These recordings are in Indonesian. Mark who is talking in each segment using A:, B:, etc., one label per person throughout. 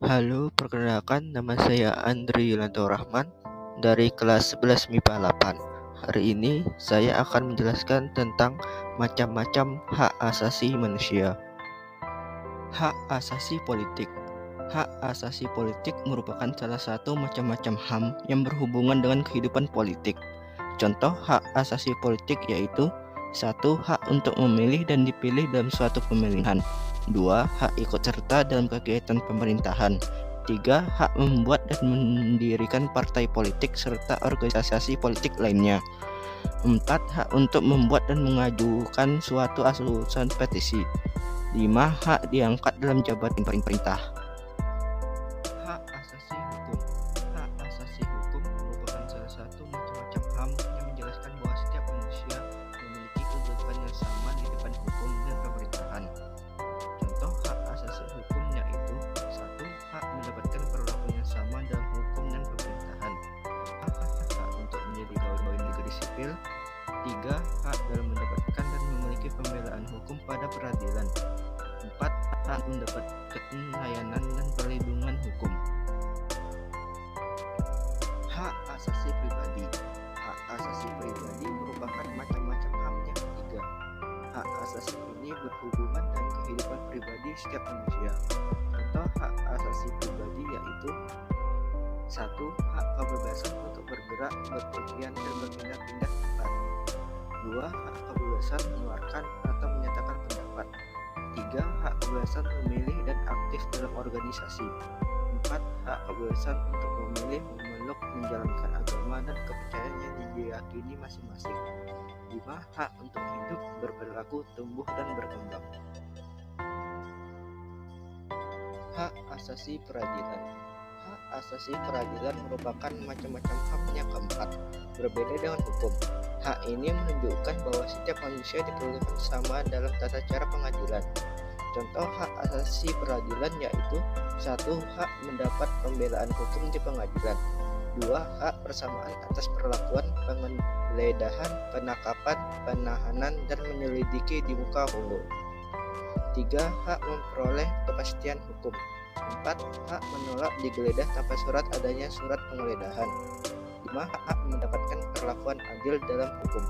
A: Halo, perkenalkan nama saya Andri Yulianto Rahman dari kelas 11 MIPA 8. Hari ini saya akan menjelaskan tentang macam-macam hak asasi manusia. Hak asasi politik. Hak asasi politik merupakan salah satu macam-macam HAM yang berhubungan dengan kehidupan politik. Contoh hak asasi politik yaitu: 1. Hak untuk memilih dan dipilih dalam suatu pemilihan. 2. Hak ikut serta dalam kegiatan pemerintahan. 3. Hak membuat dan mendirikan partai politik serta organisasi politik lainnya. 4. Hak untuk membuat dan mengajukan suatu usulan petisi. 5. Hak diangkat dalam jabatan pemerintah. Hak asasi hukum. Hak asasi hukum merupakan salah satu macam-macam HAM yang menjelaskan bahwa setiap manusia memiliki kedudukan yang sama di depan hukum dan pemerintahan. Contoh hak asasi hukum yaitu: 1. Hak mendapatkan perlakuan yang sama dalam hukum dan pemerintahan. Hak untuk menjadi pegawai negeri sipil. 3. Hak dalam mendapatkan dan memiliki pembelaan hukum pada peradilan. 4. Hak mendapatkan layanan dan perlindungan hukum. Hak asasi pribadi. Hak asasi pribadi merupakan macam-macam HAM yang ketiga. Hak asasi ini berhubungan dengan kehidupan pribadi setiap manusia. Contoh hak asasi pribadi yaitu: 1. Hak kebebasan untuk bergerak, berpergian, dan berpindah-pindah tempat. 2. Hak kebebasan mengeluarkan atau menyatakan pendapat. 3. Hak kebebasan memilih dan aktif dalam organisasi. 4. Hak kebebasan untuk memilih, memeluk, menjalankan agama dan kepercayaan yang diyakini masing-masing. 5. Hak untuk hidup, berperilaku, tumbuh, dan berkembang. Hak asasi peradilan. Hak asasi peradilan merupakan macam-macam HAM yang keempat, berbeda dengan hukum. Hak ini menunjukkan bahwa setiap manusia diperlukan sama dalam tata cara pengadilan. Contoh hak asasi peradilan yaitu: 1. Hak mendapat pembelaan hukum di pengadilan. 2. Hak persamaan atas perlakuan, penggeledahan, penangkapan, penahanan, dan menyelidiki di muka umum. 3. Hak memperoleh kepastian hukum. 4. Hak menolak digeledah tanpa surat adanya surat penggeledahan. 5. Hak mendapatkan perlakuan adil dalam hukum.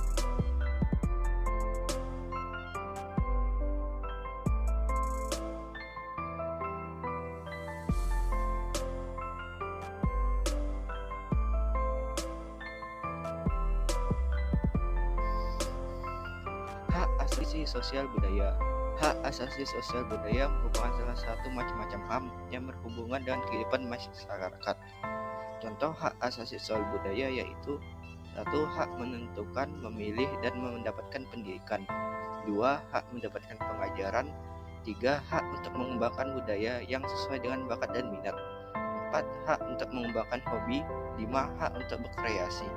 A: Hak asasi sosial budaya. Hak asasi sosial budaya merupakan salah satu macam-macam HAM yang berhubungan dengan kehidupan masyarakat. Contoh hak asasi sosial budaya yaitu: 1. Hak menentukan, memilih, dan mendapatkan pendidikan. 2. Hak mendapatkan pengajaran. 3. Hak untuk mengembangkan budaya yang sesuai dengan bakat dan minat. 4. Hak untuk mengembangkan hobi. 5. Hak untuk berkreasi.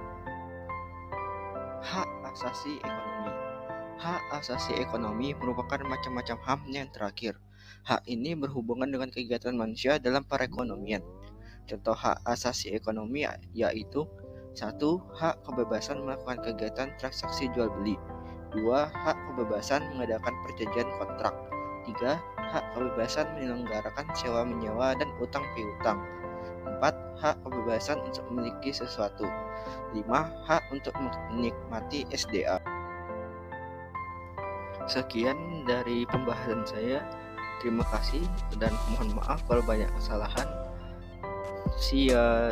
A: Hak asasi ekonomi. Hak asasi ekonomi merupakan macam-macam HAM yang terakhir. Hak ini berhubungan dengan kegiatan manusia dalam perekonomian. Contoh hak asasi ekonomi yaitu: 1. Hak kebebasan melakukan kegiatan transaksi jual beli. 2. Hak kebebasan mengadakan perjanjian kontrak. 3. Hak kebebasan menyelenggarakan sewa menyewa dan utang piutang. 4. Hak kebebasan untuk memiliki sesuatu. 5. Hak untuk menikmati SDA. Sekian dari pembahasan saya. Terima kasih dan mohon maaf kalau banyak kesalahan. See ya.